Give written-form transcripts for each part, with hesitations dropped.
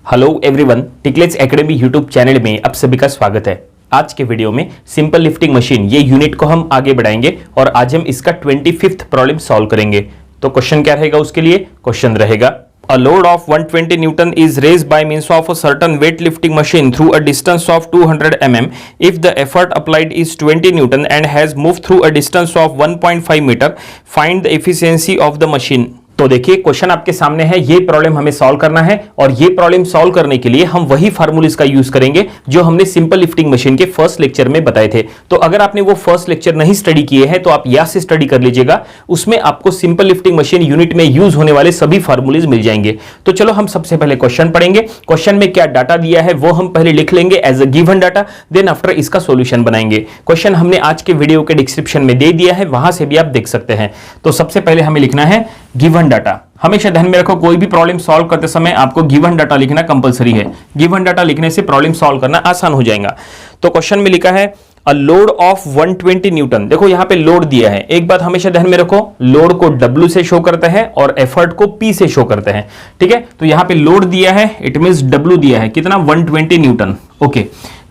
Hello everyone, Ticklets academy YouTube channel में आप सभी का स्वागत है। आज के वीडियो में सिंपल लिफ्टिंग मशीन ये यूनिट को हम आगे बढ़ाएंगे और आज हम इसका 25th प्रॉब्लम सॉल्व करेंगे। तो क्वेश्चन क्या रहेगा उसके लिए? क्वेश्चन रहेगा A load of 120 Newton is raised by means of a certain weight lifting machine through a distance of 200 mm. If the effort applied is 20 Newton and has moved through a distance of 1.5 meter, find the efficiency of the machine. तो देखिए question आपके सामने है, ये problem हमें solve करना है और ये प्रॉब्लम सॉल्व करने के लिए हम वही फार्मूलेस का यूज करेंगे जो हमने सिंपल लिफ्टिंग मशीन के फर्स्ट लेक्चर में बताए थे। तो अगर आपने वो फर्स्ट लेक्चर नहीं स्टडी किए हैं तो आप यहाँ से स्टडी कर लीजिएगा, उसमें आपको सिंपल लिफ्टिंग मशीन यूनिट में यूज होने वाले सभी फार्मूलेस मिल जाएंगे। तो चलो हम सबसे पहले क्वेश्चन पढ़ेंगे। क्वेश्चन में क्या डाटा दिया है वो हम पहले लिख लेंगे as a given data, then after इसका सोल्यूशन बनाएंगे। क्वेश्चन हमने आज के वीडियो के डिस्क्रिप्शन में दे दिया है, वहां से भी आप देख सकते हैं। तो सबसे पहले हमें लिखना है गिवन डाटा। हमेशा ध्यान में रखो, कोई भी प्रॉब्लम सॉल्व करते समय आपको गिवन डाटा लिखना कंपलसरी है। गिवन डाटा लिखने से प्रॉब्लम सॉल्व करना आसान हो जाएगा। तो क्वेश्चन में लिखा है अ लोड ऑफ 120 न्यूटन। देखो यहां पे लोड दिया है, एक बात हमेशा ध्यान में रखो, लोड को W से शो करते हैं और एफर्ट को P से शो करते हैं। ठीक है, तो यहां पे लोड दिया है, इट मींस W दिया है, कितना? 120 न्यूटन। ओके,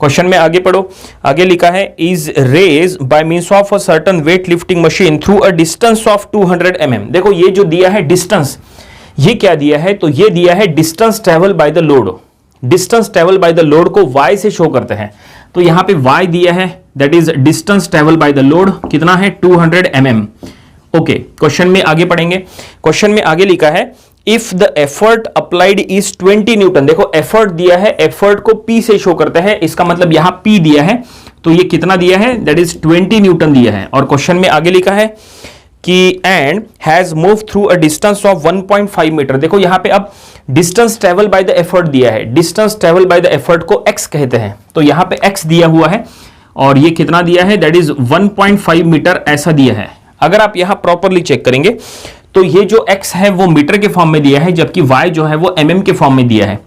क्वेश्चन में आगे पढ़ो। आगे लिखा है is raise by means of a certain weight lifting machine through a distance of 200 mm। देखो ये जो दिया है डिस्टेंस, ये क्या दिया है? तो ये दिया है distance travel by the load. Distance travel by the load को Y से शो करते हैं, तो यहां पे Y दिया है, that is distance travel by the load, कितना है? 200 mm। ओके, क्वेश्चन में आगे पढ़ेंगे। क्वेश्चन में आगे लिखा है if the effort applied is 20 Newton. देखो एफर्ट दिया है, एफर्ट को P से शो करते हैं, इसका मतलब यहां P दिया है, तो ये कितना दिया है? दैट इज 20 न्यूटन दिया है। और क्वेश्चन में आगे लिखा है कि end has move through a distance of 1.5 metre. देखो यहां पे अब distance travel by the effort दिया है, distance travel by the effort को x कहते हैं, तो यहां पे x दिया हुआ है और ये कितना दिया है? दैट इज 1.5 मीटर ऐसा दिया है। अगर आप यहां प्रॉपरली चेक करेंगे तो ये जो x है वो मीटर के फॉर्म में दिया है, जबकि y जो है वो mm के फॉर्म में दिया है।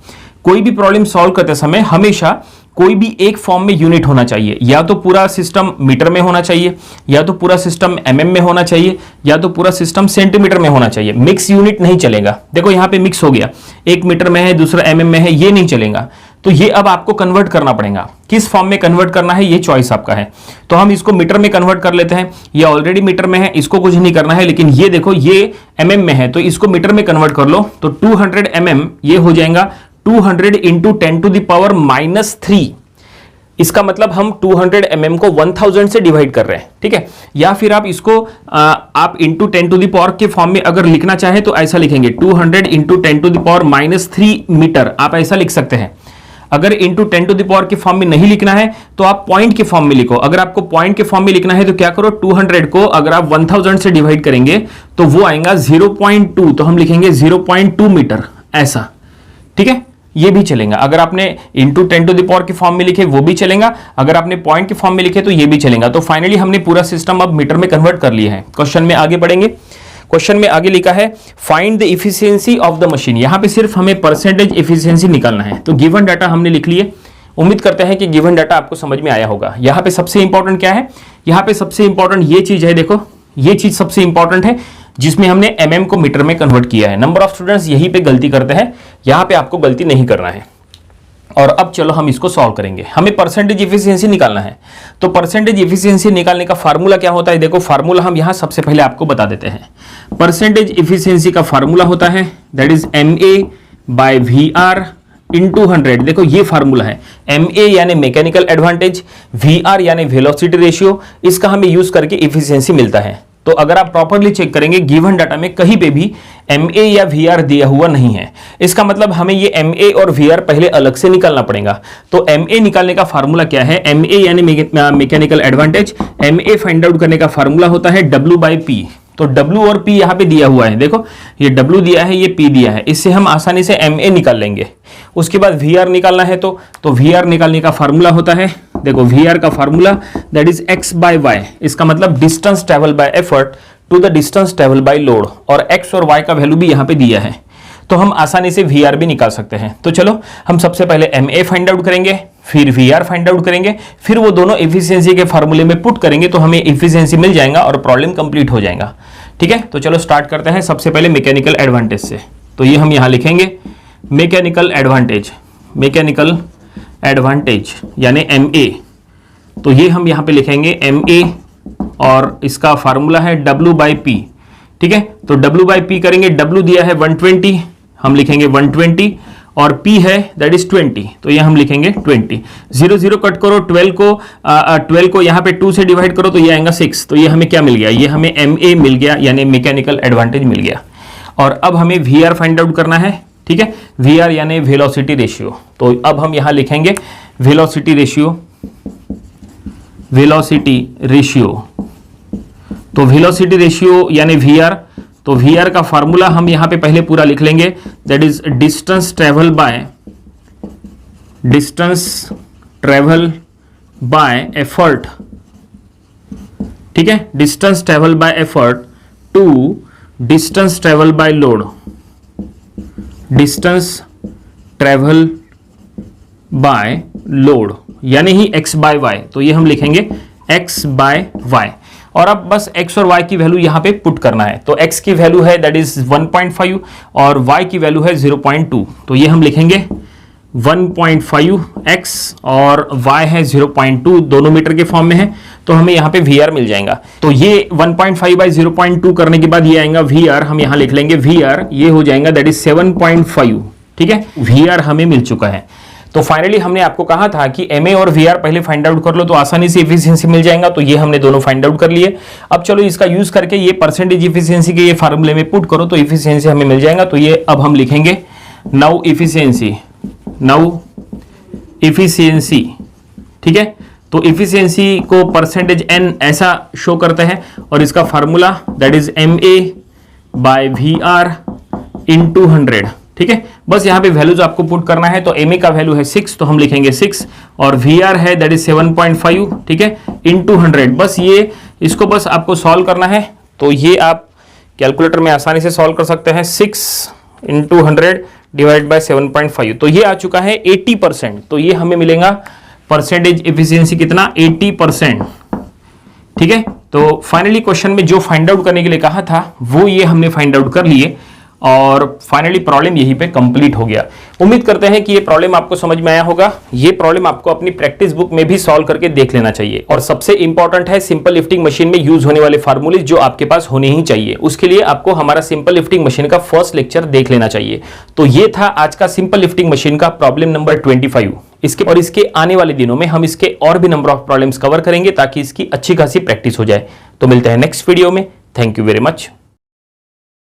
कोई भी प्रॉब्लम सॉल्व करते समय हमेशा कोई भी एक फॉर्म में यूनिट होना चाहिए, या तो पूरा सिस्टम मीटर में होना चाहिए, या तो पूरा सिस्टम mm में होना चाहिए, या तो पूरा सिस्टम सेंटीमीटर में होना चाहिए। मिक्स यूनिट नहीं चलेगा। देखो यहाँ पे मिक्स हो गया, एक मीटर में है दूसरा mm में है, ये नहीं चलेगा। तो ये अब आपको कन्वर्ट करना पड़ेगा। किस फॉर्म में कन्वर्ट करना है ये चॉइस आपका है। तो हम इसको मीटर में कन्वर्ट कर लेते हैं, ये ऑलरेडी मीटर में है, इसको कुछ नहीं करना है, लेकिन ये देखो ये mm में है, तो इसको मीटर में कन्वर्ट कर लो। तो 200 mm ये हो जाएगा 200 इंटू 10 टू द पावर -3। इसका मतलब हम 200 mm को 1000 से डिवाइड कर रहे हैं। ठीक है, या फिर आप इसको आप इंटू 10 टू द पावर के फॉर्म में अगर लिखना चाहे तो ऐसा लिखेंगे 200 into 10 to the power -3 metre, आप ऐसा लिख सकते हैं। अगर इंटू 10 टू द पावर के फॉर्म में नहीं लिखना है तो आप पॉइंट के फॉर्म में लिखो। अगर आपको पॉइंट के फॉर्म में लिखना है तो क्या करो, 200 को अगर आप 1000 से डिवाइड करेंगे तो वो आएगा 0.2, तो हम लिखेंगे 0.2 मीटर ऐसा। ठीक है, ये भी चलेगा। अगर आपने इंटू 10 टू द पावर के फॉर्म में लिखे वो भी चलेगा, अगर आपने पॉइंट के फॉर्म में लिखे तो ये भी चलेगा। तो फाइनली हमने पूरा सिस्टम अब मीटर में कन्वर्ट कर लिया है। क्वेश्चन में आगे बढ़ेंगे। क्वेश्चन में आगे लिखा है find the efficiency of the machine. यहां पे सिर्फ हमें परसेंटेज इफिशियंसी निकालना है। तो गिवन डाटा हमने लिख लिए, उम्मीद करते हैं कि गिवन डाटा आपको समझ में आया होगा। यहां पे सबसे इंपॉर्टेंट क्या है? यहां पे सबसे इंपॉर्टेंट ये चीज है, देखो ये चीज सबसे इंपॉर्टेंट है जिसमें हमने mm को मीटर में कन्वर्ट किया है। नंबर ऑफ स्टूडेंट्स यहीं पे गलती करते हैं, यहां पे आपको गलती नहीं करना है। और अब चलो हम इसको सॉल्व करेंगे। हमें परसेंटेज इफिशियंसी निकालना है। तो परसेंटेज इफिशियंसी निकालने का फार्मूला क्या होता है? देखो फार्मूला हम यहां सबसे पहले आपको बता देते हैं। परसेंटेज इफिशियंसी का फार्मूला होता है दैट इज MA/VR इंटू 100। देखो ये फार्मूला है, MA यानी मैकेनिकल एडवांटेज, VR यानी वेलोसिटी रेशियो, इसका हमें यूज करके इफिशियंसी मिलता है। तो अगर आप प्रॉपरली चेक करेंगे गिवन डाटा में कहीं पे भी MA या VR दिया हुआ नहीं है, इसका मतलब हमें ये MA और VR पहले अलग से निकालना पड़ेगा। तो MA निकालने का फार्मूला क्या है? MA यानी mechanical advantage, MA find out करने का फार्मूला होता है W/P। तो W और P यहाँ पे दिया हुआ है, देखो ये W दिया है, ये P दिया है, इससे हम आसानी से MA निकाल लेंगे। उसके बाद VR निकालना है तो VR निकालने का फार्मूला होता है, देखो VR का फार्मूला दैट इज x/y। इसका मतलब distance travel by effort to the distance travel by load, और x और y का वैल्यू भी यहाँ पे दिया है, तो हम आसानी से VR भी निकाल सकते हैं। तो चलो हम सबसे पहले MA फाइंड आउट करेंगे, फिर VR फाइंड आउट करेंगे, फिर वो दोनों एफिशिएंसी के फार्मूले में पुट करेंगे तो हमें एफिशिएंसी मिल जाएगा और प्रॉब्लम कंप्लीट हो जाएगा। ठीक है, तो चलो स्टार्ट करते हैं सबसे पहले मैकेनिकल एडवांटेज से। तो ये हम यहाँ लिखेंगे मैकेनिकल एडवांटेज यानी MA, तो ये हम यहां पे लिखेंगे MA और इसका फार्मूला है W/P। ठीक है, तो W/P करेंगे, W दिया है 120, हम लिखेंगे 120 और P है दैट इज 20, तो ये हम लिखेंगे 20। 0 0 कट करो, 12 को यहाँ पे 2 से डिवाइड करो तो ये आएगा 6, तो ये हमें क्या मिल गया, ये हमें MA मिल गया यानी मैकेनिकल एडवांटेज मिल गया। और अब हमें VR फाइंड आउट करना है। ठीक है, VR यानी वेलोसिटी रेशियो, तो अब हम यहां लिखेंगे वेलोसिटी रेशियो, तो वेलोसिटी रेशियो यानी VR, तो VR का फार्मूला हम यहां पे पहले पूरा लिख लेंगे, that is distance travel by effort. ठीक है, distance travel by effort to distance travel by load, distance travel by load यानी ही x/y, तो ये हम लिखेंगे x/y। और अब बस x और y की वैल्यू यहां पे पुट करना है, तो x की वैल्यू है दैट इज 1.5 और y की वैल्यू है 0.2, तो ये हम लिखेंगे 1.5x और y है 0.2, दोनों मीटर के फॉर्म में है, तो हमें यहाँ पे VR मिल जाएगा। तो ये 1.5/0.2 करने के बाद ये आएगा VR, हम यहाँ लिख लेंगे VR, ये हो जाएगा दैट इज 7.5। ठीक है, VR हमें मिल चुका है। तो फाइनली हमने आपको कहा था कि MA और VR पहले फाइंड आउट कर लो तो आसानी से इफिशियंसी मिल जाएगा, तो ये हमने दोनों फाइंड आउट कर लिए। अब चलो इसका यूज करके ये परसेंटेज इफिशियंसी के ये फार्मूले में पुट करो तो इफिशियंसी हमें मिल जाएगा। तो ये अब हम लिखेंगे नाउ इफिशियंसी। ठीक है, तो इफिशियंसी को परसेंटेज N ऐसा शो करते हैं और इसका फार्मूला दैट इज MA/VR × 100। ठीक है, बस यहाँ पे वैल्यूज आपको पुट करना है, तो MA का वैल्यू है 6, तो हम लिखेंगे 6 और VR है दैट इज 7.5। ठीक है, × 100, बस ये इसको बस आपको सॉल्व करना है, तो ये आप कैलकुलेटर में आसानी से सॉल्व कर सकते हैं। 6 × 100 डिवाइड बाय 7.5, तो ये आ चुका है 80%, तो ये हमें मिलेगा परसेंटेज एफिशिएंसी कितना, 80%। ठीक है, तो फाइनली क्वेश्चन में जो फाइंड आउट करने के लिए कहा था वो ये हमने फाइंड आउट कर लिए और फाइनली प्रॉब्लम यहीं पे कंप्लीट हो गया। उम्मीद करते हैं कि ये प्रॉब्लम आपको समझ में आया होगा। ये प्रॉब्लम आपको अपनी प्रैक्टिस बुक में भी सॉल्व करके देख लेना चाहिए। और सबसे इंपॉर्टेंट है सिंपल लिफ्टिंग मशीन में यूज होने वाले फार्मूले जो आपके पास होने ही चाहिए। उसके लिए आपको हमारा सिंपल लिफ्टिंग मशीन का फर्स्ट लेक्चर देख लेना चाहिए। तो ये था आज का सिंपल लिफ्टिंग मशीन का प्रॉब्लम नंबर 25। इसके आने वाले दिनों में हम इसके और भी नंबर ऑफ प्रॉब्लम्स कवर करेंगे ताकि इसकी अच्छी खासी प्रैक्टिस हो जाए। तो मिलते हैं नेक्स्ट वीडियो में। Thank you very much.